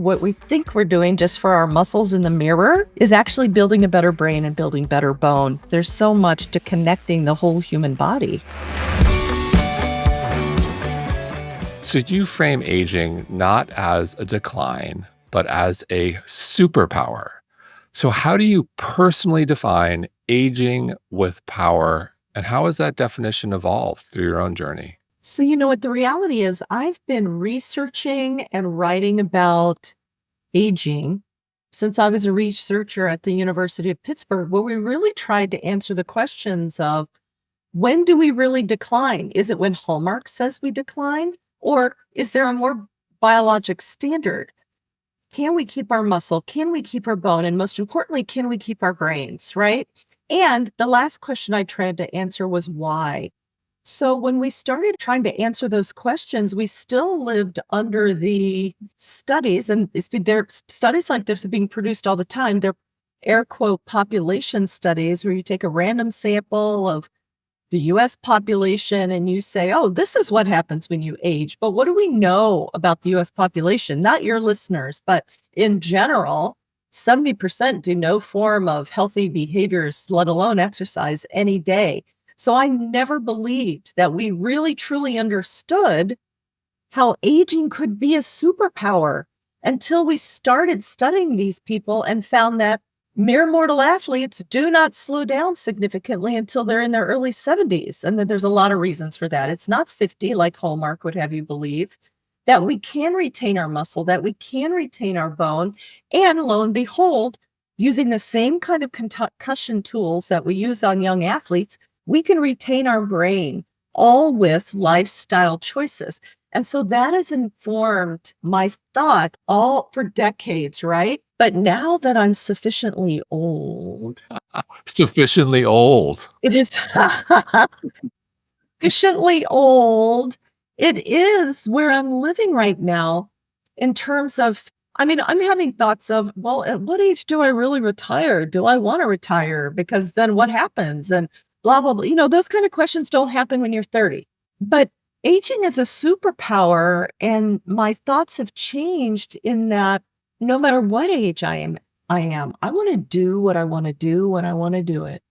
What we think we're doing just for our muscles in the mirror is actually building a better brain and building better bone. There's so much to connecting the whole human body. So you frame aging not as a decline, but as a superpower. So how do you personally define aging with power, and how has that definition evolved through your own journey? So, you know what the reality is, I've been researching and writing about aging since I was a researcher at the University of Pittsburgh, where we really tried to answer the questions of when do we really decline? Is it when Hallmark says we decline? Or is there a more biologic standard? Can we keep our muscle? Can we keep our bone? And most importantly, can we keep our brains, right? And the last question I tried to answer was why. So when we started trying to answer those questions, we still lived under the studies, and there studies like this are being produced all the time. They're air quote population studies where you take a random sample of the US population and you say, oh, this is what happens when you age. But what do we know about the US population? Not your listeners, but in general, 70% do no form of healthy behaviors, let alone exercise any day. So I never believed that we really truly understood how aging could be a superpower until we started studying these people and found that mere mortal athletes do not slow down significantly until they're in their early 70s. And that there's a lot of reasons for that. It's not 50 like Hallmark would have you believe, that we can retain our muscle, that we can retain our bone. And lo and behold, using the same kind of concussion tools that we use on young athletes, we can retain our brain, all with lifestyle choices. And so that has informed my thought all for decades, right? But now that I'm sufficiently old, Sufficiently old. it is sufficiently old. It is where I'm living right now in terms of, I mean, I'm having thoughts of, well, at what age do I really retire? Do I want to retire? Because then what happens? And blah, blah, blah. You know, those kind of questions don't happen when you're 30. But aging is a superpower. And my thoughts have changed in that no matter what age I want to do what I want to do when I want to do it.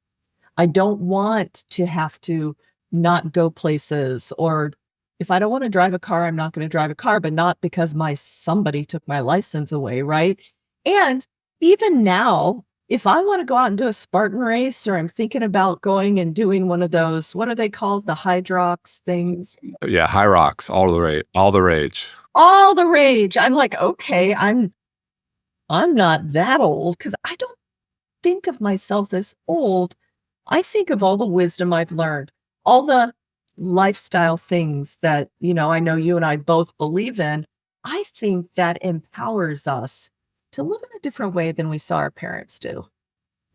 I don't want to have to not go places, or if I don't want to drive a car, I'm not going to drive a car, but not because somebody took my license away, right? And even now, if I want to go out and do a Spartan race, or I'm thinking about going and doing one of those, what are they called? The Hydrox things. Yeah, high rocks, all the rage, all the rage. All the rage. I'm like, okay, I'm not that old because I don't think of myself as old. I think of all the wisdom I've learned, all the lifestyle things that, I know you and I both believe in. I think that empowers us to live in a different way than we saw our parents do.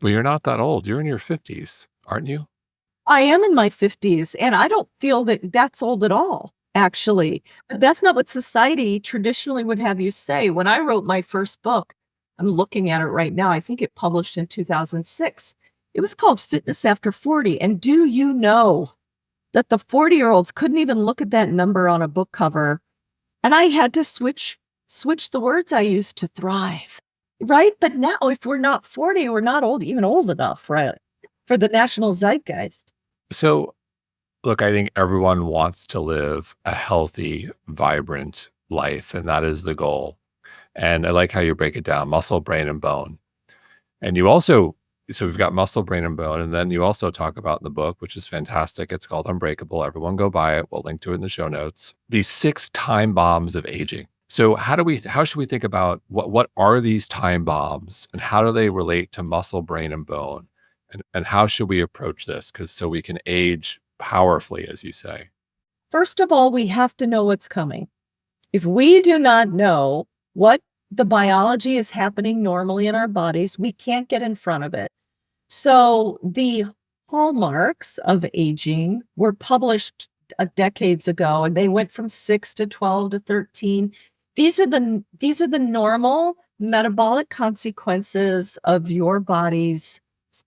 Well, you're not that old. You're in your 50s, aren't you? I am in my 50s, and I don't feel that that's old at all, actually. But that's not what society traditionally would have you say. When I wrote my first book, I'm looking at it right now. I think it published in 2006. It was called Fitness After 40. And do you know that the 40-year-olds couldn't even look at that number on a book cover? And I had to switch the words I used to thrive, right? But now if we're not 40, we're not even old enough, right, for the national zeitgeist. So, look, I think everyone wants to live a healthy, vibrant life, and that is the goal. And I like how you break it down: muscle, brain, and bone. And you also, so we've got muscle, brain, and bone. And then you also talk about in the book, which is fantastic. It's called Unbreakable. Everyone go buy it. We'll link to it in the show notes. These 6 time bombs of aging. So how should we think about what are these time bombs, and how do they relate to muscle, brain, and bone? And how should we approach this? So we can age powerfully, as you say. First of all, we have to know what's coming. If we do not know what the biology is happening normally in our bodies, we can't get in front of it. So the hallmarks of aging were published decades ago, and they went from 6 to 12 to 13. These are the normal metabolic consequences of your body's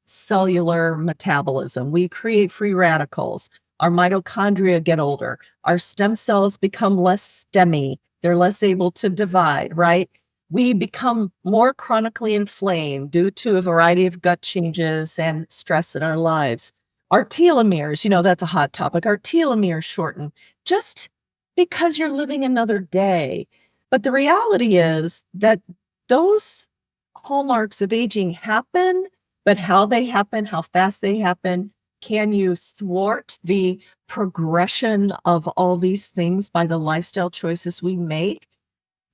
cellular metabolism. We create free radicals. Our mitochondria get older. Our stem cells become less stemmy. They're less able to divide, right? we become more chronically inflamed due to a variety of gut changes and stress in our lives. Our telomeres, that's a hot topic. Our telomeres shorten just because you're living another day. But the reality is that those hallmarks of aging happen, but how they happen, how fast they happen, can you thwart the progression of all these things by the lifestyle choices we make?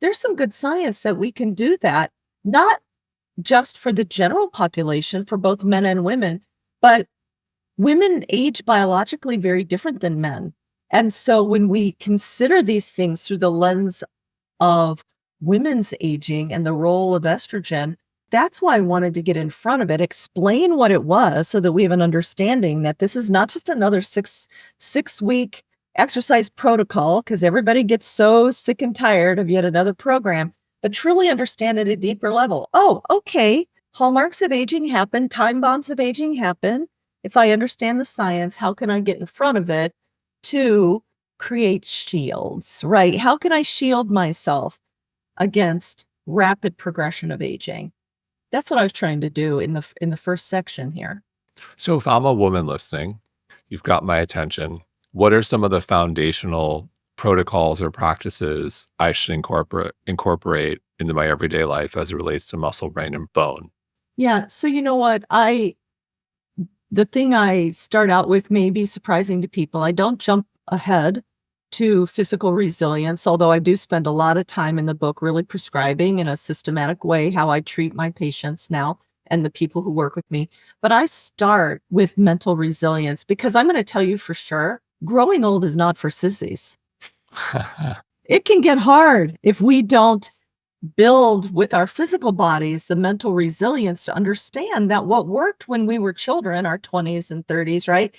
There's some good science that we can do that, not just for the general population, for both men and women, but women age biologically very different than men. And so when we consider these things through the lens of women's aging and the role of estrogen, that's why I wanted to get in front of it, explain what it was so that we have an understanding that this is not just another six-week exercise protocol, because everybody gets so sick and tired of yet another program, but truly understand at a deeper level. Oh, okay. Hallmarks of aging happen. Time bombs of aging happen. If I understand the science, how can I get in front of it to create shields, right? How can I shield myself against rapid progression of aging? That's what I was trying to do in the first section here. So if I'm a woman listening, you've got my attention. What are some of the foundational protocols or practices I should incorporate into my everyday life as it relates to muscle, brain, and bone? Yeah, so you know what? The thing I start out with may be surprising to people. I don't jump ahead to physical resilience, although I do spend a lot of time in the book really prescribing in a systematic way how I treat my patients now and the people who work with me. But I start with mental resilience because I'm going to tell you for sure, growing old is not for sissies. It can get hard if we don't build with our physical bodies the mental resilience to understand that what worked when we were children, our 20s and 30s, right?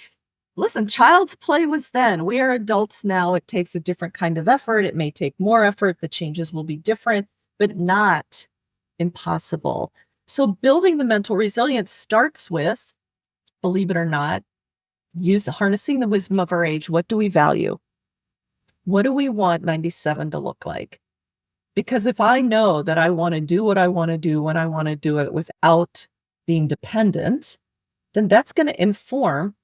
Listen, child's play was then. We are adults now. It takes a different kind of effort. It may take more effort. The changes will be different, but not impossible. So building the mental resilience starts with, believe it or not, harnessing the wisdom of our age. What do we value? What do we want 97 to look like? Because if I know that I want to do what I want to do when I want to do it without being dependent, then that's going to inform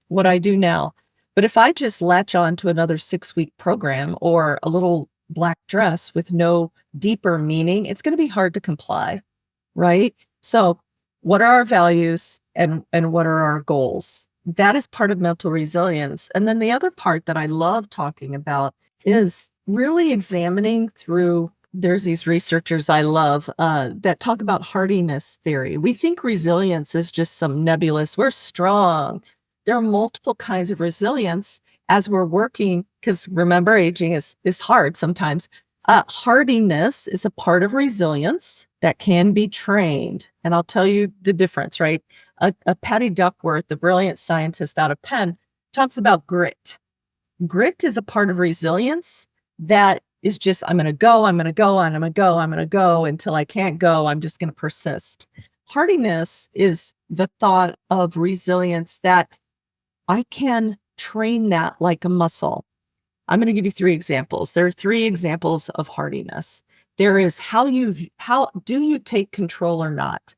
what I do now. But if I just latch on to another 6-week program or a little black dress with no deeper meaning, it's going to be hard to comply, right? So what are our values and what are our goals? That is part of mental resilience. And then the other part that I love talking about is really examining through, there's these researchers I love that talk about hardiness theory. We think resilience is just some nebulous, we're strong. There are multiple kinds of resilience as we're working, because remember, aging is hard sometimes. Hardiness is a part of resilience that can be trained. And I'll tell you the difference, right? Patty Duckworth, the brilliant scientist out of Penn, talks about grit. Grit is a part of resilience that is just, I'm going to go, I'm going to go, I'm going to go, I'm going to go until I can't go. I'm just going to persist. Hardiness is the thought of resilience that I can train that like a muscle. I'm going to give you 3 examples. There are 3 examples of hardiness. There is how do you take control or not?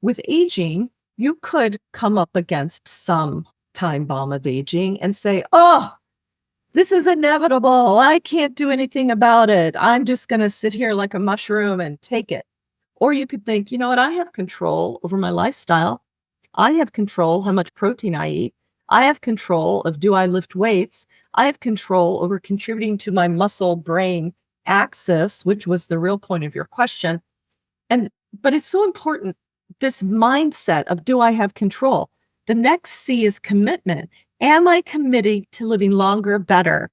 With aging, you could come up against some time bomb of aging and say, oh, this is inevitable. I can't do anything about it. I'm just going to sit here like a mushroom and take it. Or you could think, you know what? I have control over my lifestyle. I have control how much protein I eat. I have control of, do I lift weights? I have control over contributing to my muscle brain axis, which was the real point of your question. But it's so important, this mindset of, do I have control? The next C is commitment. Am I committing to living longer, better?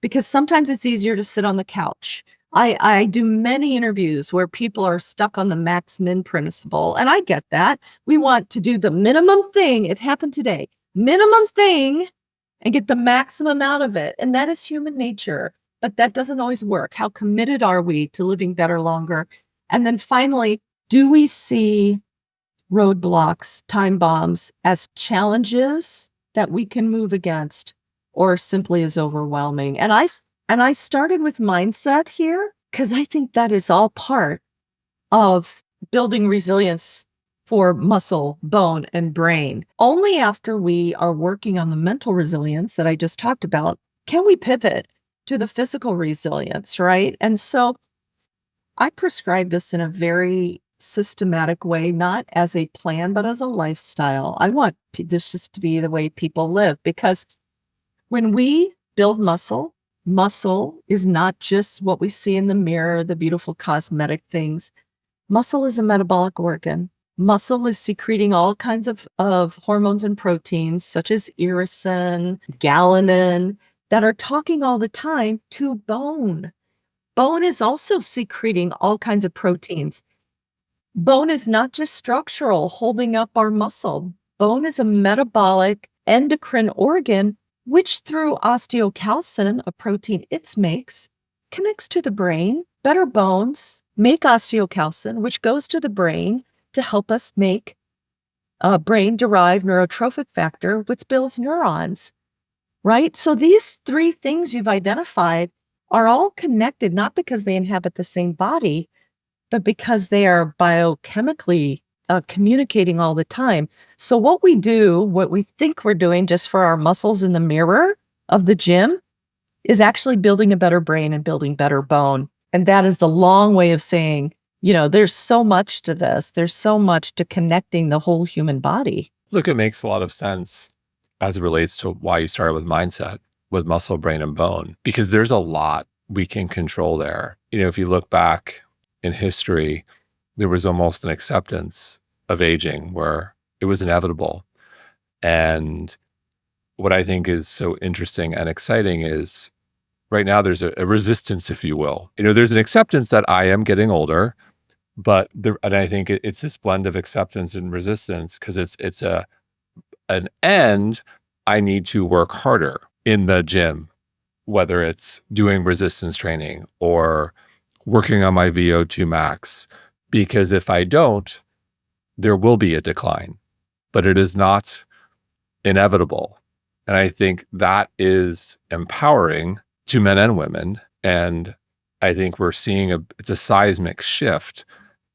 Because sometimes it's easier to sit on the couch. I do many interviews where people are stuck on the max min principle, and I get that. We want to do the minimum thing. It happened today. Minimum thing and get the maximum out of it. And that is human nature, but that doesn't always work. How committed are we to living better, longer? And then finally, do we see roadblocks, time bombs as challenges that we can move against, or simply as overwhelming? And I started with mindset here because I think that is all part of building resilience for muscle, bone, and brain. Only after we are working on the mental resilience that I just talked about can we pivot to the physical resilience, right? And so I prescribe this in a very systematic way, not as a plan, but as a lifestyle. I want this just to be the way people live, because when we build muscle, muscle is not just what we see in the mirror, the beautiful cosmetic things. Muscle is a metabolic organ. Muscle is secreting all kinds of hormones and proteins, such as irisin, galanin, that are talking all the time to bone. Bone is also secreting all kinds of proteins. Bone is not just structural, holding up our muscle. Bone is a metabolic endocrine organ, which through osteocalcin, a protein it makes, connects to the brain. Better bones make osteocalcin, which goes to the brain to help us make a brain-derived neurotrophic factor, which builds neurons, right? So these three things you've identified are all connected, not because they inhabit the same body, but because they are biochemically communicating all the time. So what we do, what we think we're doing just for our muscles in the mirror of the gym, is actually building a better brain and building better bone. And that is the long way of saying, there's so much to this. There's so much to connecting the whole human body. Look, it makes a lot of sense as it relates to why you started with mindset, with muscle, brain, and bone, because there's a lot we can control there. If you look back in history, there was almost an acceptance of aging where it was inevitable. And what I think is so interesting and exciting is right now there's a resistance, if you will. There's an acceptance that I am getting older, but and I think it's this blend of acceptance and resistance, because it's an end. I need to work harder in the gym, whether it's doing resistance training or working on my VO2 max, because if I don't, there will be a decline, but it is not inevitable. And I think that is empowering to men and women. And I think we're seeing it's a seismic shift,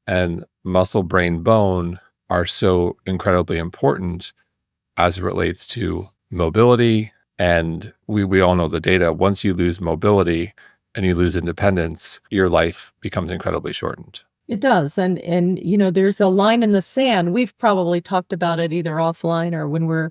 and muscle, brain, bone are so incredibly important as it relates to mobility. And we all know the data. Once you lose mobility and you lose independence, your life becomes incredibly shortened. It does. And there's a line in the sand. We've probably talked about it either offline or when we're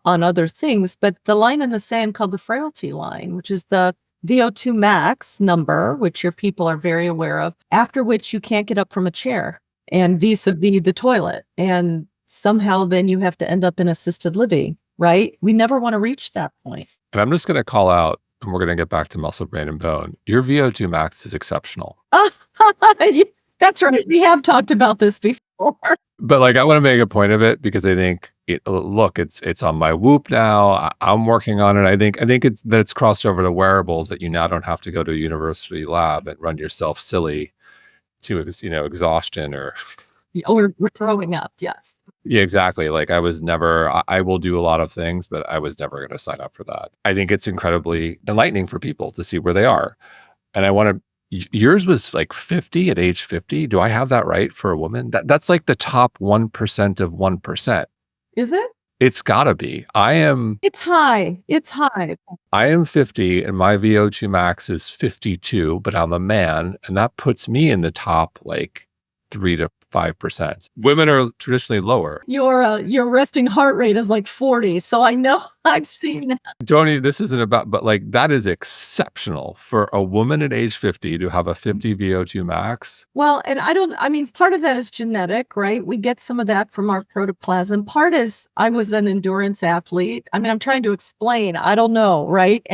on other things, but the line in the sand called the frailty line, which is the VO2 max number, which your people are very aware of, after which you can't get up from a chair, and vis-a-vis the toilet. And somehow then you have to end up in assisted living, right? We never want to reach that point. And I'm just going to call out, and we're going to get back to muscle, brain, and bone. Your VO2 max is exceptional. That's right. We have talked about this before. But I want to make a point of it, because I think, look, it's on my Whoop now. I'm working on it. I think it's crossed over to wearables, that you now don't have to go to a university lab and run yourself silly to exhaustion or we're throwing up. Yes. Yeah, exactly. I will do a lot of things, but I was never going to sign up for that. I think it's incredibly enlightening for people to see where they are. And yours was 50 at age 50. Do I have that right for a woman? That's the top 1% of 1%. Is it? It's gotta be. It's high. It's high. I am 50 and my VO2 max is 52, but I'm a man, and that puts me in the top 3 to 5%. Women are traditionally lower. Your resting heart rate is 40. So I know I've seen that. Tony, this isn't about, but that is exceptional for a woman at age 50 to have a 50 VO2 max. Well, and part of that is genetic, right? We get some of that from our protoplasm. Part is I was an endurance athlete. I'm trying to explain. I don't know, right?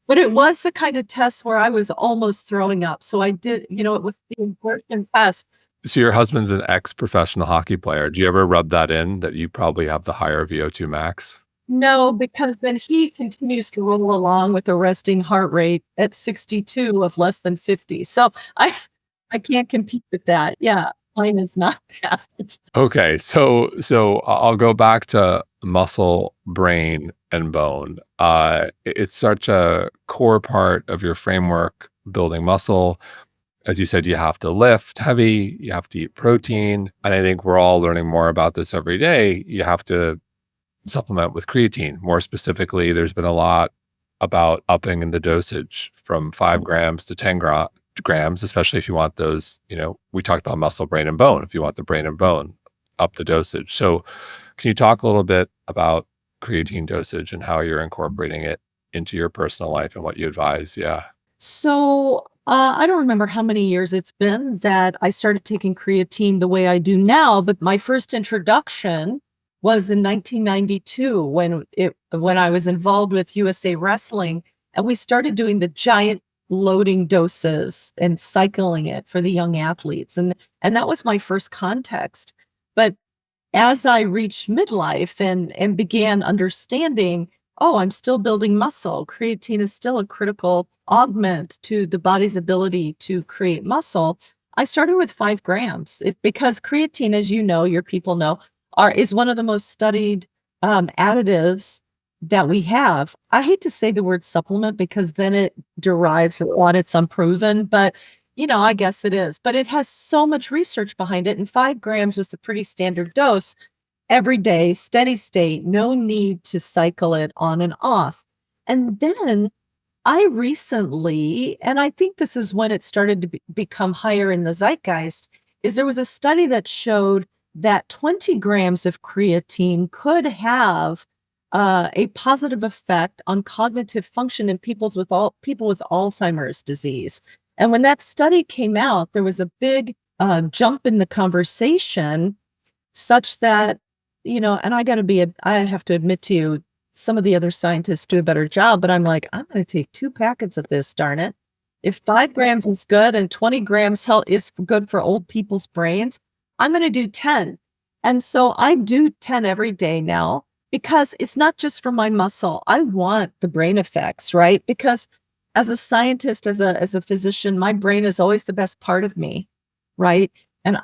But it was the kind of test where I was almost throwing up. So I did, it was the important test. So your husband's an ex-professional hockey player. Do you ever rub that in, that you probably have the higher VO2 max? No, because then he continues to roll along with a resting heart rate at 62 of less than 50. So I can't compete with that. Yeah, mine is not that. Okay, so I'll go back to muscle, brain, and bone. It's such a core part of your framework, building muscle. As you said, you have to lift heavy, you have to eat protein. And I think we're all learning more about this every day. You have to supplement with creatine. More specifically, there's been a lot about upping in the dosage from 5 grams to 10 grams, especially if you want those, we talked about muscle, brain, and bone. If you want the brain and bone, up the dosage. So can you talk a little bit about creatine dosage and how you're incorporating it into your personal life and what you advise? Yeah. So, I don't remember how many years it's been that I started taking creatine the way I do now, but my first introduction was in 1992 when I was involved with USA Wrestling, and we started doing the giant loading doses and cycling it for the young athletes, and that was my first context. But as I reached midlife and began understanding, oh, I'm still building muscle. Creatine is still a critical augment to the body's ability to create muscle. I started with 5 grams because creatine, as you know, your people know, is one of the most studied additives that we have. I hate to say the word supplement because then it derives on it's unproven, but I guess it is. But it has so much research behind it, and 5 grams was a pretty standard dose every day, steady state, no need to cycle it on and off. And then I recently, and I think this is when it started to become higher in the zeitgeist, is there was a study that showed that 20 grams of creatine could have a positive effect on cognitive function in people with Alzheimer's disease. And when that study came out, there was a big jump in the conversation, such that, and I have to admit to you, some of the other scientists do a better job, but I'm like, I'm going to take 2 packets of this, darn it. If 5 grams is good and 20 grams is good for old people's brains, I'm going to do 10. And so I do 10 every day now because it's not just for my muscle. I want the brain effects, right? Because as a scientist, as a physician, my brain is always the best part of me, right? And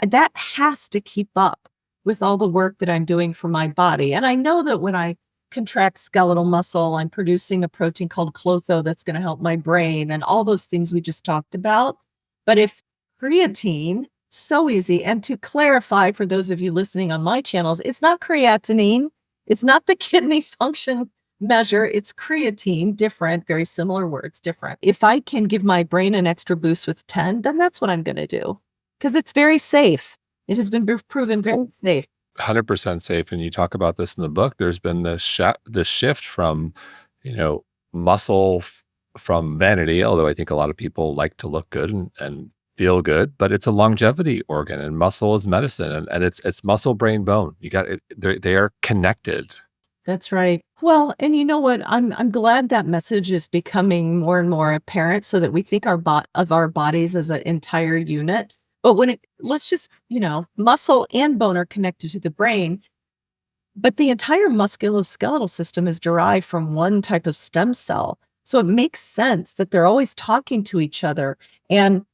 that has to keep up with all the work that I'm doing for my body. And I know that when I contract skeletal muscle, I'm producing a protein called clotho that's going to help my brain and all those things we just talked about. But if creatine, so easy. And to clarify for those of you listening on my channels, it's not creatinine. It's not the kidney function measure. It's creatine, different, very similar words, different. If I can give my brain an extra boost with 10, then that's what I'm going to do because it's very safe. It has been proven very safe. 100% safe. And you talk about this in the book. There's been this shift from, muscle from vanity, although I think a lot of people like to look good and feel good, but it's a longevity organ, and muscle is medicine, and it's muscle, brain, bone. You got it. They are connected. That's right. Well, and you know what? I'm glad that message is becoming more and more apparent, so that we think of our bodies as an entire unit. But let's just, muscle and bone are connected to the brain, but the entire musculoskeletal system is derived from one type of stem cell. So it makes sense that they're always talking to each other and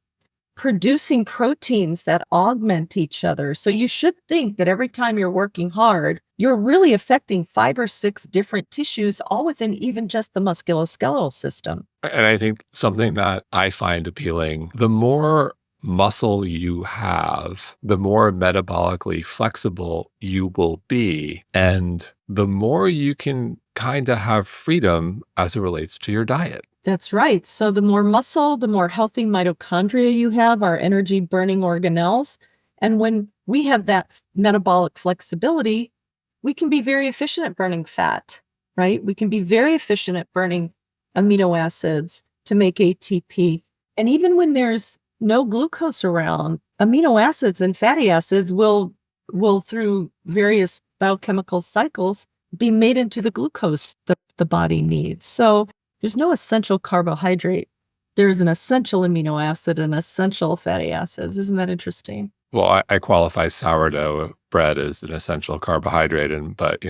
producing proteins that augment each other. So you should think that every time you're working hard, you're really affecting 5 or 6 different tissues, all within even just the musculoskeletal system. And I think something that I find appealing, the more muscle you have, the more metabolically flexible you will be. And the more you can kind of have freedom as it relates to your diet. That's right. So the more muscle, the more healthy mitochondria you have, our energy burning organelles. And when we have that metabolic flexibility, we can be very efficient at burning fat, right? We can be very efficient at burning amino acids to make ATP. And even when there's no glucose around, amino acids and fatty acids will through various biochemical cycles be made into the glucose that the body needs. So there's no essential carbohydrate. There's an essential amino acid and essential fatty acids. Isn't that interesting? Well, I qualify sourdough bread as an essential carbohydrate, but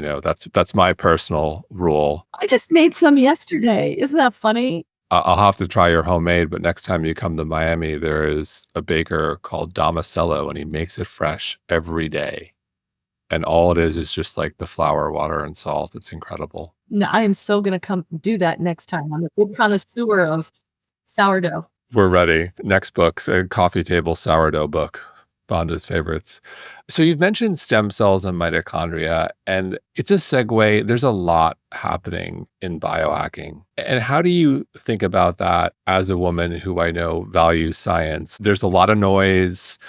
that's my personal rule. I just made some yesterday. Isn't that funny? I'll have to try your homemade, but next time you come to Miami, there is a baker called Damasello, and he makes it fresh every day. And all it is just like the flour, water, and salt. It's incredible. No, I am so going to come do that next time. I'm a big connoisseur of sourdough. We're ready. Next book's a coffee table sourdough book, Vonda's favorites. So you've mentioned stem cells and mitochondria, and it's a segue. There's a lot happening in biohacking. And how do you think about that as a woman who I know values science? There's a lot of noise,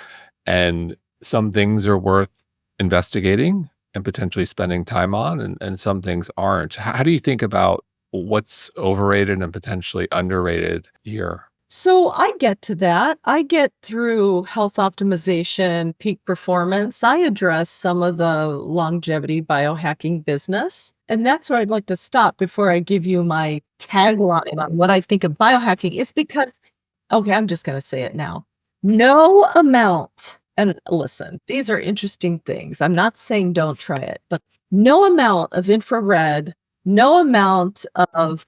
and some things are worth investigating and potentially spending time on, and some things aren't. How do you think about what's overrated and potentially underrated here? So I get to that. I get through health optimization, peak performance. I address some of the longevity biohacking business. And that's where I'd like to stop before I give you my tagline on what I think of biohacking is because, okay, I'm just going to say it now. No amount, and listen, these are interesting things. I'm not saying don't try it, but no amount of infrared, no amount of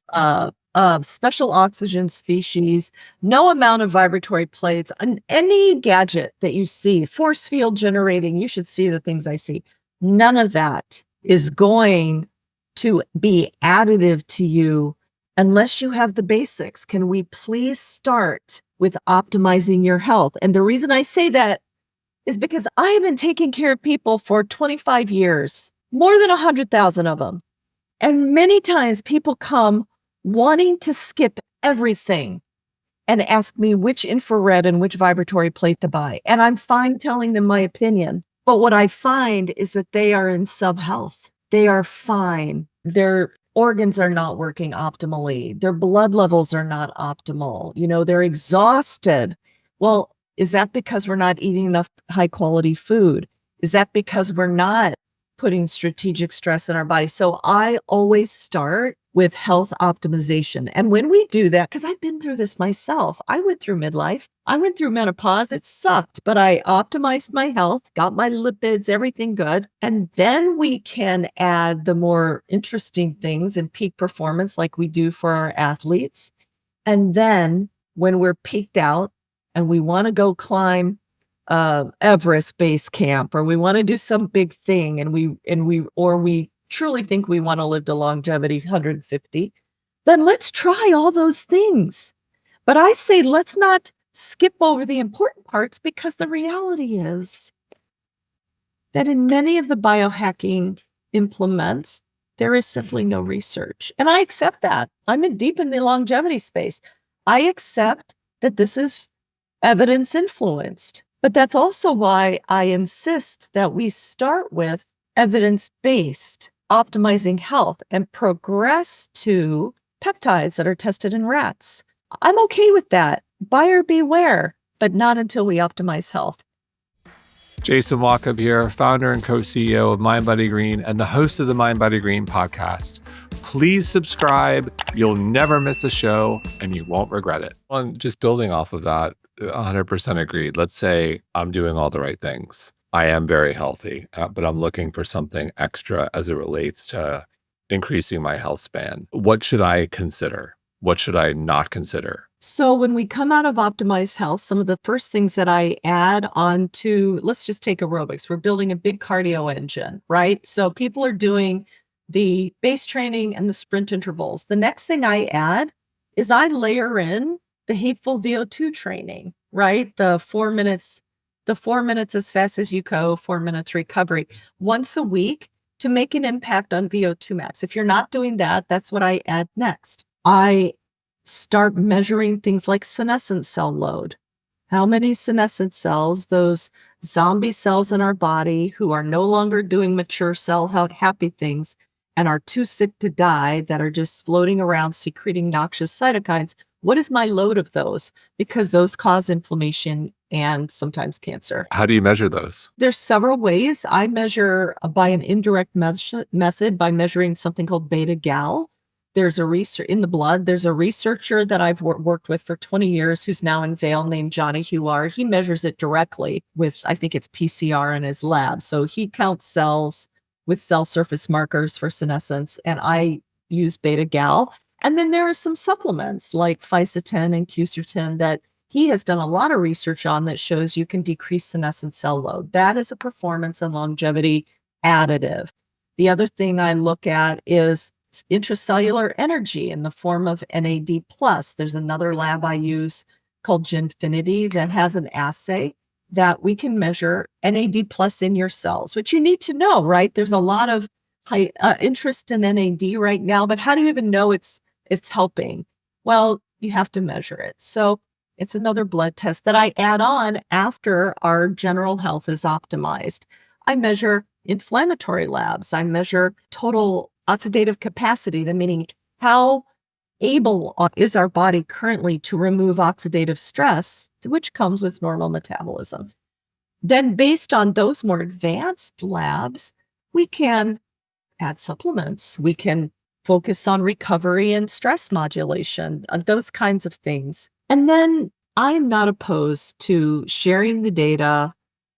special oxygen species, no amount of vibratory plates, on any gadget that you see, force field generating, you should see the things I see. None of that is going to be additive to you unless you have the basics. Can we please start with optimizing your health? And the reason I say that is because I have been taking care of people for 25 years, more than 100,000 of them. And many times people come wanting to skip everything and ask me which infrared and which vibratory plate to buy. And I'm fine telling them my opinion. But what I find is that they are in sub-health. They are fine. Their organs are not working optimally. Their blood levels are not optimal. They're exhausted. Well, is that because we're not eating enough high quality food? Is that because we're not putting strategic stress in our body? So I always start with health optimization. And when we do that, because I've been through this myself, I went through midlife, I went through menopause, it sucked, but I optimized my health, got my lipids, everything good. And then we can add the more interesting things in peak performance like we do for our athletes. And then when we're peaked out and we want to go climb Everest base camp, or we want to do some big thing, and we truly think we want to live to longevity 150, then let's try all those things. But I say let's not skip over the important parts, because the reality is that in many of the biohacking implements, there is simply no research. And I accept that. I'm deep in the longevity space. I accept that this is evidence influenced. But that's also why I insist that we start with evidence-based optimizing health and progress to peptides that are tested in rats. I'm okay with that. Buyer beware, but not until we optimize health. Jason Walkup here, founder and co-CEO of mindbodygreen and the host of the mindbodygreen podcast. Please subscribe. You'll never miss a show and you won't regret it. And just building off of that, 100% agreed. Let's say I'm doing all the right things. I am very healthy, but I'm looking for something extra as it relates to increasing my health span. What should I consider? What should I not consider? So when we come out of optimized health, some of the first things that I add on to, let's just take aerobics. We're building a big cardio engine, right? So people are doing the base training and the sprint intervals. The next thing I add is I layer in the hateful VO2 training, right? The 4 minutes as fast as you go, 4 minutes recovery once a week to make an impact on VO2 max. If you're not doing that, that's what I add next. I start measuring things like senescent cell load. How many senescent cells, those zombie cells in our body who are no longer doing mature cell happy things and are too sick to die, that are just floating around secreting noxious cytokines, what is my load of those? Because those cause inflammation and sometimes cancer. How do you measure those? There's several ways. I measure by an indirect method by measuring something called beta-gal. There's a research in the blood. There's a researcher that I've worked with for 20 years who's now in Vail named Johnny Huard. He measures it directly with, I think it's PCR in his lab. So he counts cells with cell surface markers for senescence, and I use beta-gal. And then there are some supplements like Fisetin and Quercetin that he has done a lot of research on that shows you can decrease senescent cell load. That is a performance and longevity additive. The other thing I look at is intracellular energy in the form of NAD+. There's another lab I use called Genfinity that has an assay that we can measure NAD plus in your cells, which you need to know, right? There's a lot of high interest in NAD right now, but how do you even know it's helping? Well, you have to measure it. So it's another blood test that I add on after our general health is optimized. I measure inflammatory labs. I measure total oxidative capacity, the meaning how able is our body currently to remove oxidative stress, which comes with normal metabolism. Then based on those more advanced labs, we can add supplements. We can focus on recovery and stress modulation, those kinds of things. And then I'm not opposed to sharing the data,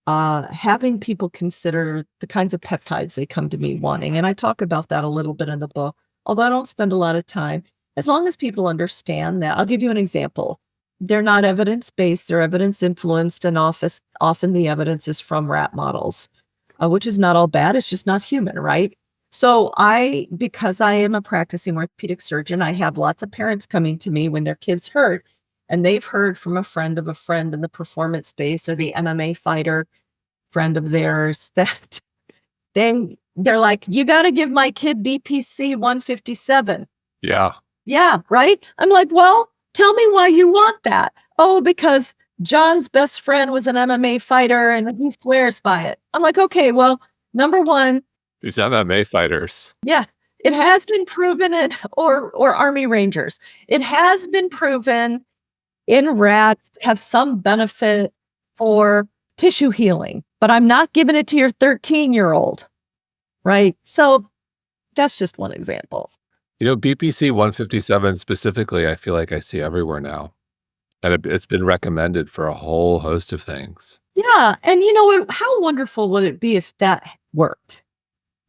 having people consider the kinds of peptides they come to me wanting. And I talk about that a little bit in the book, although I don't spend a lot of time. As long as people understand that, I'll give you an example. They're not evidence-based, they're evidence-influenced, and often the evidence is from rat models, which is not all bad, it's just not human, right? So because I am a practicing orthopedic surgeon, I have lots of parents coming to me when their kids hurt, and they've heard from a friend of a friend in the performance space or the MMA fighter friend of theirs that they're like, you got to give my kid BPC 157. Yeah. Yeah, right? I'm like, well, tell me why you want that. Oh, because John's best friend was an MMA fighter and he swears by it. I'm like, okay, well, number one, These MMA fighters. yeah, it has been proven or Army Rangers. It has been proven in rats to have some benefit for tissue healing, but I'm not giving it to your 13-year-old, right? So that's just one example. BPC 157 specifically, I feel like I see everywhere now. And it's been recommended for a whole host of things. Yeah. And how wonderful would it be if that worked?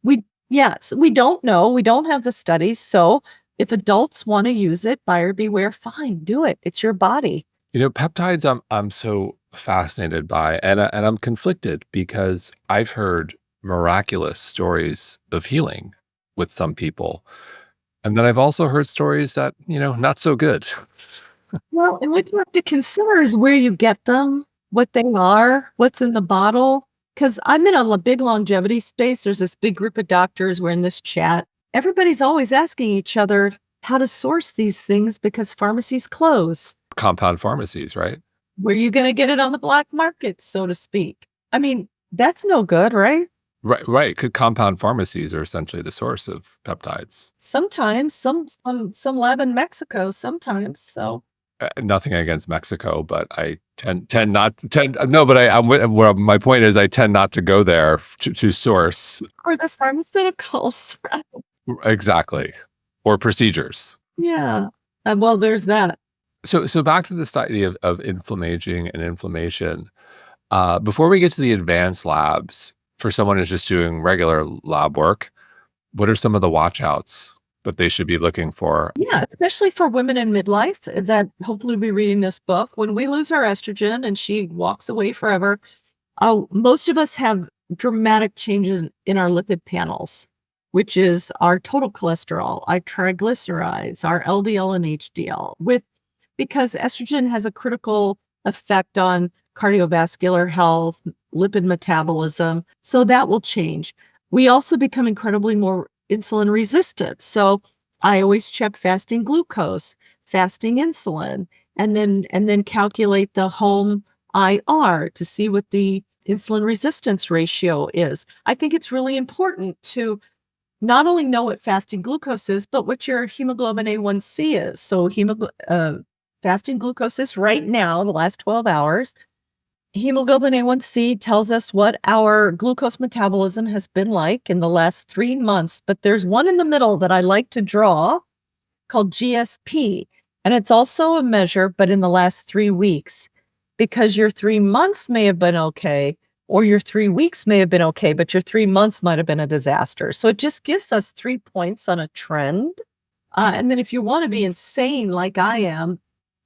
We don't know. We don't have the studies. So if adults want to use it, buyer beware, fine, do it. It's your body. Peptides I'm so fascinated by, and I'm conflicted because I've heard miraculous stories of healing with some people. And then I've also heard stories that, not so good. Well, and what you have to consider is where you get them, what they are, what's in the bottle. Because I'm in a big longevity space. There's this big group of doctors. We're in this chat. Everybody's always asking each other how to source these things because pharmacies close. Compound pharmacies, right? Where are you going to get it on the black market, so to speak? I mean, that's no good, right? Right. Compound pharmacies are essentially the source of peptides. Sometimes, some lab in Mexico, sometimes. So nothing against Mexico, but I tend not no, but where my point is I tend not to go there to source. Or the pharmaceuticals, right? Exactly. Or procedures. Yeah. Well, there's that. So back to the study of inflammaging and inflammation. Before we get to the advanced labs, for someone who's just doing regular lab work, what are some of the watch outs that they should be looking for? Yeah, especially for women in midlife that hopefully will be reading this book. When we lose our estrogen and she walks away forever, most of us have dramatic changes in our lipid panels, which is our total cholesterol, our triglycerides, our LDL and HDL, because estrogen has a critical effect on cardiovascular health, lipid metabolism. So that will change. We also become incredibly more insulin resistant. So I always check fasting glucose, fasting insulin, and then calculate the home IR to see what the insulin resistance ratio is. I think it's really important to not only know what fasting glucose is, but what your hemoglobin A1C is. So fasting glucose is right now, the last 12 hours. Hemoglobin A1C tells us what our glucose metabolism has been like in the last 3 months, but there's one in the middle that I like to draw called GSP, and it's also a measure, but in the last 3 weeks, because your 3 months may have been okay, or your 3 weeks may have been okay, but your 3 months might have been a disaster. So it just gives us 3 points on a trend. And then if you want to be insane like I am,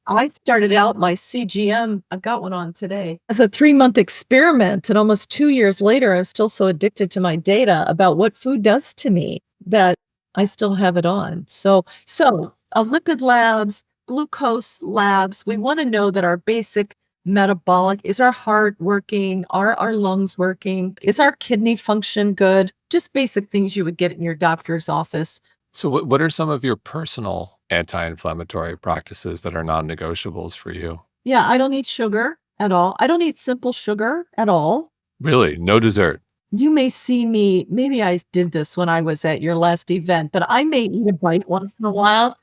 I started out my CGM, I've got one on today, as a 3-month experiment. And almost 2 years later, I'm still so addicted to my data about what food does to me that I still have it on. So lipid labs, glucose labs. We want to know that our basic metabolic, is our heart working? Are our lungs working? Is our kidney function good? Just basic things you would get in your doctor's office. So what are some of your personal anti-inflammatory practices that are non-negotiables for you? Yeah, I don't eat sugar at all. I don't eat simple sugar at all. Really? No dessert? You may see me, maybe I did this when I was at your last event, but I may eat a bite once in a while.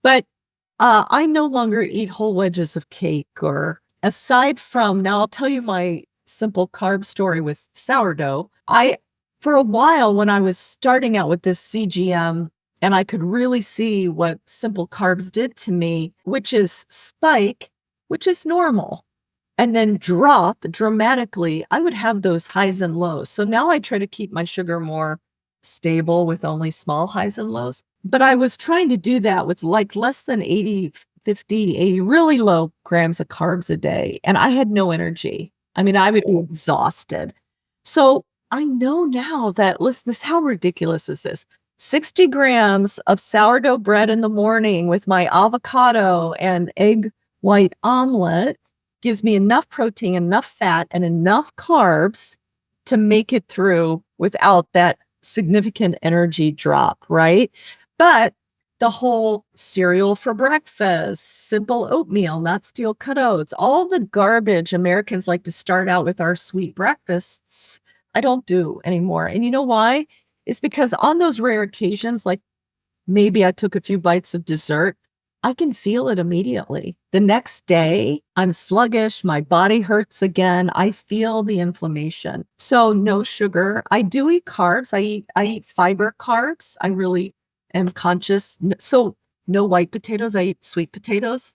But I no longer eat whole wedges of cake or aside from now I'll tell you my simple carb story with sourdough. For a while when I was starting out with this CGM and I could really see what simple carbs did to me, which is spike, which is normal, and then drop dramatically, I would have those highs and lows. So now I try to keep my sugar more stable with only small highs and lows. But I was trying to do that with like less than 80, 50, 80 really low grams of carbs a day. And I had no energy. I mean, I would be exhausted. So I know now that, listen, how ridiculous is this? 60 grams of sourdough bread in the morning with my avocado and egg white omelet gives me enough protein, enough fat, and enough carbs to make it through without that significant energy drop, right? But the whole cereal for breakfast, simple oatmeal, not steel cut oats, all the garbage Americans like to start out with our sweet breakfasts, I don't do anymore. And you know why? It's because on those rare occasions, like maybe I took a few bites of dessert, I can feel it immediately. The next day, I'm sluggish. My body hurts again. I feel the inflammation. So no sugar. I do eat carbs. I eat fiber carbs. I really am conscious. So no white potatoes. I eat sweet potatoes.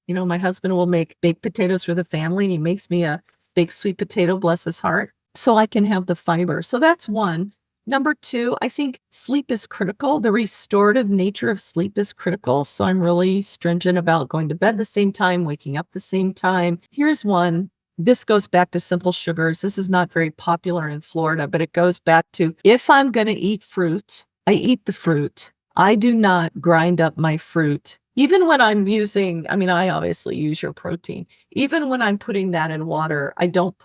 You know, my husband will make baked potatoes for the family and he makes me a baked sweet potato, bless his heart, so I can have the fiber. So that's one. Number two, I think sleep is critical. The restorative nature of sleep is critical. So I'm really stringent about going to bed the same time, waking up the same time. Here's one. This goes back to simple sugars. This is not very popular in Florida, but it goes back to if I'm going to eat fruit, I eat the fruit. I do not grind up my fruit. Even when I'm using, I mean, I obviously use your protein. Even when I'm putting that in water, I don't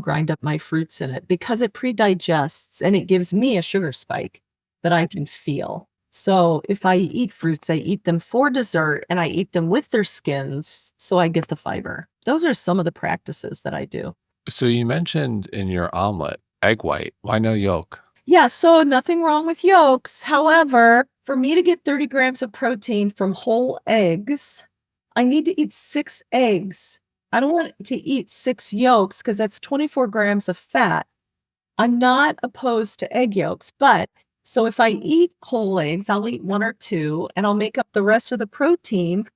grind up my fruits in it because it pre-digests and it gives me a sugar spike that I can feel. So if I eat fruits, I eat them for dessert and I eat them with their skins so I get the fiber. Those are some of the practices that I do. So you mentioned in your omelet, egg white. Why no yolk? Yeah, so nothing wrong with yolks. However, for me to get 30 grams of protein from whole eggs, I need to eat 6 eggs. I don't want to eat 6 yolks because that's 24 grams of fat. I'm not opposed to egg yolks, but so if I eat whole eggs, I'll eat 1 or 2 and I'll make up the rest of the protein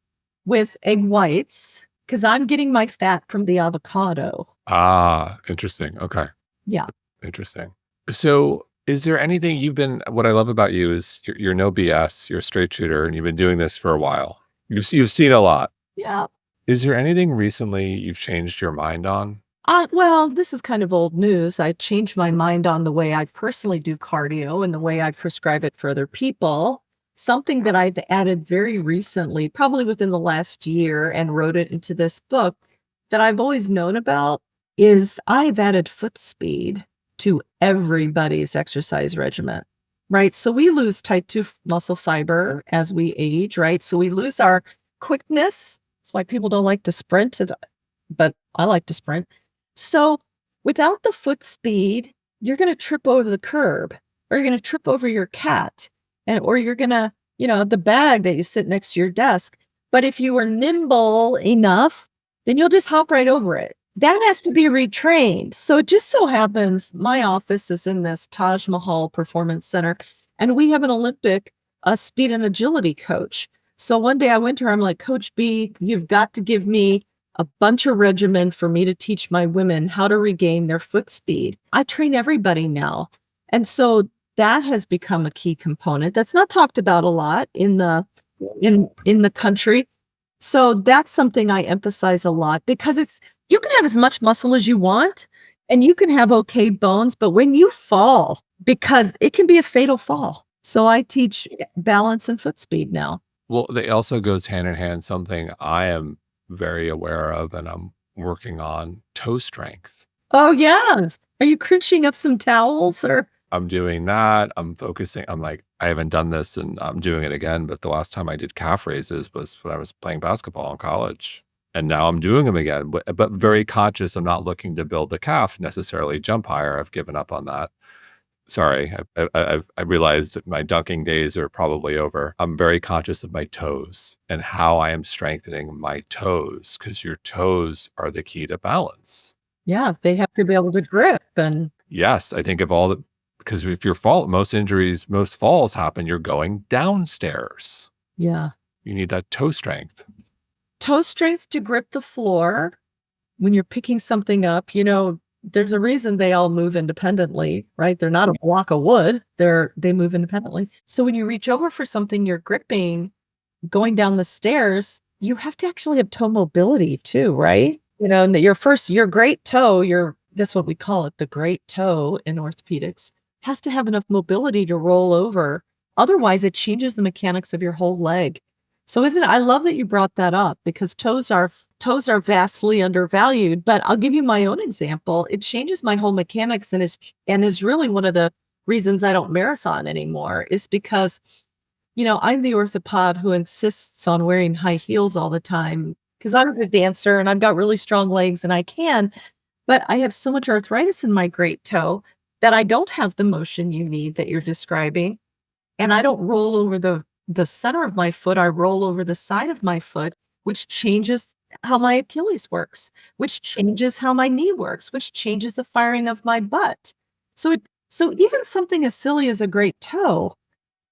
with egg whites because I'm getting my fat from the avocado. Ah, interesting. Okay. Yeah. Interesting. So is there anything what I love about you is you're no BS, you're a straight shooter, and you've been doing this for a while. You've seen a lot. Yeah. Is there anything recently you've changed your mind on? Well, this is kind of old news. I changed my mind on the way I personally do cardio and the way I prescribe it for other people. Something that I've added very recently, probably within the last year, and wrote it into this book that I've always known about is I've added foot speed to everybody's exercise regimen, right? So we lose type 2 muscle fiber as we age, right? So we lose our quickness. That's why people don't like to sprint, but I like to sprint. So without the foot speed, you're going to trip over the curb or you're going to trip over your cat or you're going to, the bag that you sit next to your desk. But if you are nimble enough, then you'll just hop right over it. That has to be retrained. So it just so happens my office is in this Taj Mahal Performance Center, and we have an Olympic speed and agility coach. So one day I went to her, I'm like, Coach B, you've got to give me a bunch of regimen for me to teach my women how to regain their foot speed. I train everybody now. And so that has become a key component that's not talked about a lot in the country. So that's something I emphasize a lot because you can have as much muscle as you want and you can have okay bones, but when you fall, because it can be a fatal fall. So I teach balance and foot speed now. Well, they also goes hand in hand, something I am very aware of and I'm working on, toe strength. Oh, yeah. Are you crunching up some towels or I'm doing that. I'm focusing. I'm like, I haven't done this and I'm doing it again. But the last time I did calf raises was when I was playing basketball in college. And now I'm doing them again, but very conscious. I'm not looking to build the calf necessarily jump higher. I've given up on that. Sorry, I realized that my dunking days are probably over. I'm very conscious of my toes and how I am strengthening my toes because your toes are the key to balance. yeah, they have to be able to grip and Yes, I think of all the because if you're fall most injuries, most falls happen, you're going downstairs. yeah. You need that toe strength. Toe strength to grip the floor when you're picking something up, there's a reason they all move independently, right? They're not a block of wood. They move independently. So when you reach over for something you're gripping, going down the stairs, you have to actually have toe mobility too, right? And your great toe, that's what we call it, the great toe in orthopedics, has to have enough mobility to roll over. Otherwise, it changes the mechanics of your whole leg. So I love that you brought that up because toes are vastly undervalued, but I'll give you my own example. It changes my whole mechanics and is really one of the reasons I don't marathon anymore is because I'm the orthopod who insists on wearing high heels all the time because I'm a dancer and I've got really strong legs and I can, but I have so much arthritis in my great toe that I don't have the motion you need that you're describing. And I don't roll over the center of my foot, I roll over the side of my foot, which changes how my Achilles works, which changes how my knee works, which changes the firing of my butt. So even something as silly as a great toe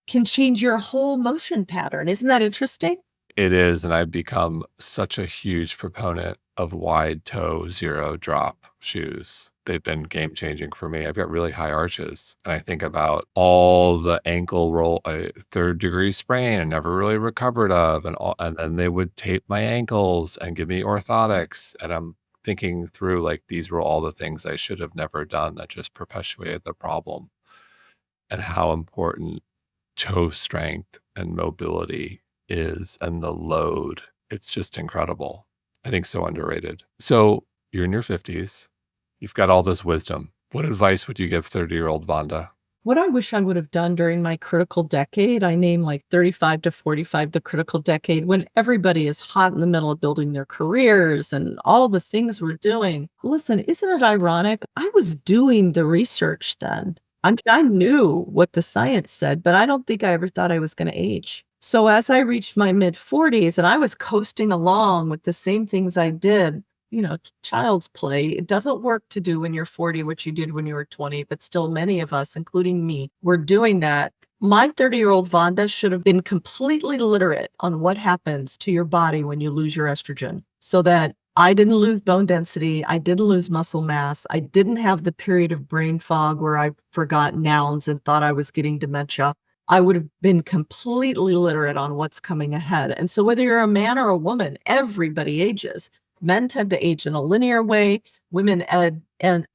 can change your whole motion pattern. Isn't that interesting? It is, and I've become such a huge proponent of wide toe zero drop shoes. They've been game changing for me. I've got really high arches, and I think about all the ankle roll, third degree sprain, and never really recovered of, and then they would tape my ankles and give me orthotics, and I'm thinking through like these were all the things I should have never done that just perpetuated the problem, and how important toe strength and mobility is and the load. It's just incredible. I think so underrated. So you're in your 50s. You've got all this wisdom. What advice would you give 30-year-old Vonda? What I wish I would have done during my critical decade, I name like 35 to 45 the critical decade when everybody is hot in the middle of building their careers and all the things we're doing. Listen, isn't it ironic? I was doing the research then. I knew what the science said, but I don't think I ever thought I was going to age. So as I reached my mid 40s and I was coasting along with the same things I did, child's play. It doesn't work to do when you're 40 what you did when you were 20, but still many of us, including me, were doing that. My 30-year-old Vonda should have been completely literate on what happens to your body when you lose your estrogen so that I didn't lose bone density. I didn't lose muscle mass. I didn't have the period of brain fog where I forgot nouns and thought I was getting dementia. I would have been completely literate on what's coming ahead. And so whether you're a man or a woman, everybody ages. Men tend to age in a linear way. Women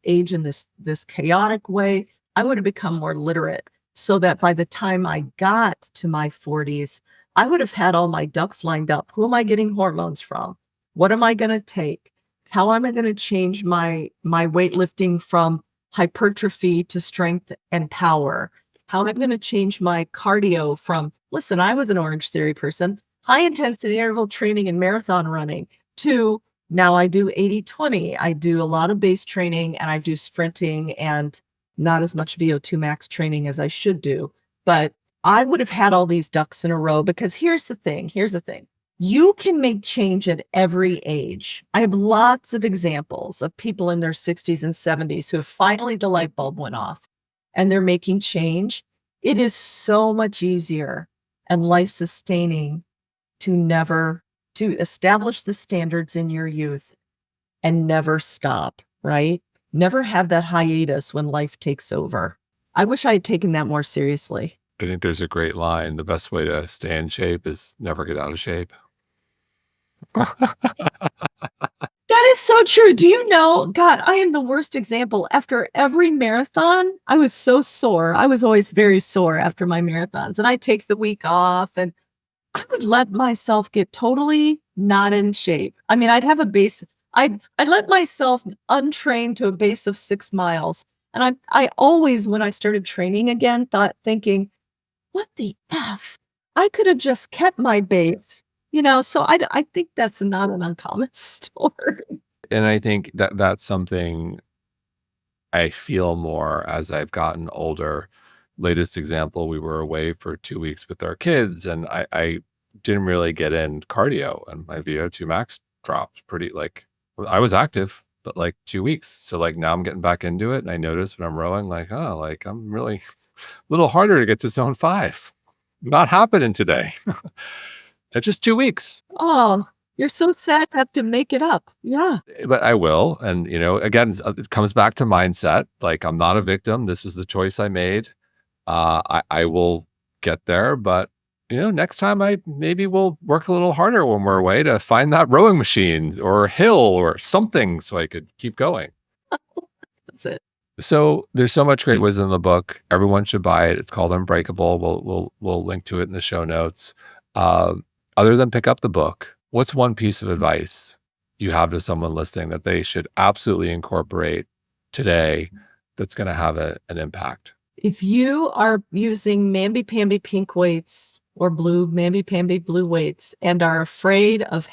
age in this chaotic way. I would have become more literate so that by the time I got to my 40s, I would have had all my ducks lined up. Who am I getting hormones from? What am I going to take? How am I going to change my weightlifting from hypertrophy to strength and power? How am I going to change my cardio from, listen, I was an Orange Theory person, high intensity interval training and marathon running to now I do 80-20. I do a lot of base training and I do sprinting and not as much VO2 max training as I should do. But I would have had all these ducks in a row because here's the thing. You can make change at every age. I have lots of examples of people in their 60s and 70s who have finally the light bulb went off and they're making change. It is so much easier and life sustaining to establish the standards in your youth and never stop, right? Never have that hiatus when life takes over. I wish I had taken that more seriously. I think there's a great line. The best way to stay in shape is never get out of shape. That is so true. Do you know, God, I am the worst example. After every marathon, I was so sore. I was always very sore after my marathons. And I take the week off and I would let myself get totally not in shape. I mean, I'd have a base. I'd let myself untrain to a base of 6 miles. And I always, when I started training again, thinking, "What the F? I could have just kept my base." So I think that's not an uncommon story. And I think that that's something I feel more as I've gotten older. Latest example, we were away for 2 weeks with our kids, and I didn't really get in cardio, and my VO2 max dropped pretty I was active, but, 2 weeks. So, now I'm getting back into it, and I notice when I'm rowing, oh, I'm really a little harder to get to zone 5. Not happening today. It's just 2 weeks. Oh, you're so sad to have to make it up. Yeah. But I will, and, again, it comes back to mindset, I'm not a victim, this was the choice I made. I will get there, but, next time I maybe will work a little harder when we're away to find that rowing machine or hill or something so I could keep going. That's it. So there's so much great wisdom in the book. Everyone should buy it. It's called Unbreakable. We'll link to it in the show notes. Other than pick up the book, what's one piece of advice you have to someone listening that they should absolutely incorporate today that's going to have an impact? If you are using mamby-pamby pink weights or blue mamby-pamby blue weights and are afraid of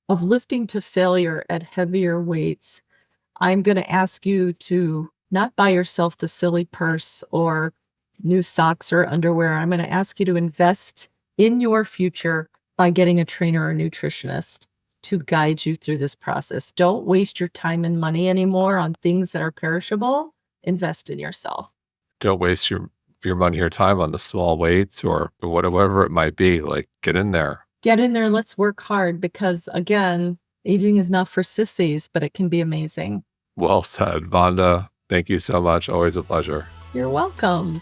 lifting to failure at heavier weights, I'm going to ask you to not buy yourself the silly purse or new socks or underwear. I'm going to ask you to invest in your future by getting a trainer or nutritionist to guide you through this process. Don't waste your time and money anymore on things that are perishable. Invest in yourself. Don't waste your money or time on the small weights or whatever it might be. Get in there. Get in there. Let's work hard because, again, aging is not for sissies, but it can be amazing. Well said, Vonda. Thank you so much. Always a pleasure. You're welcome.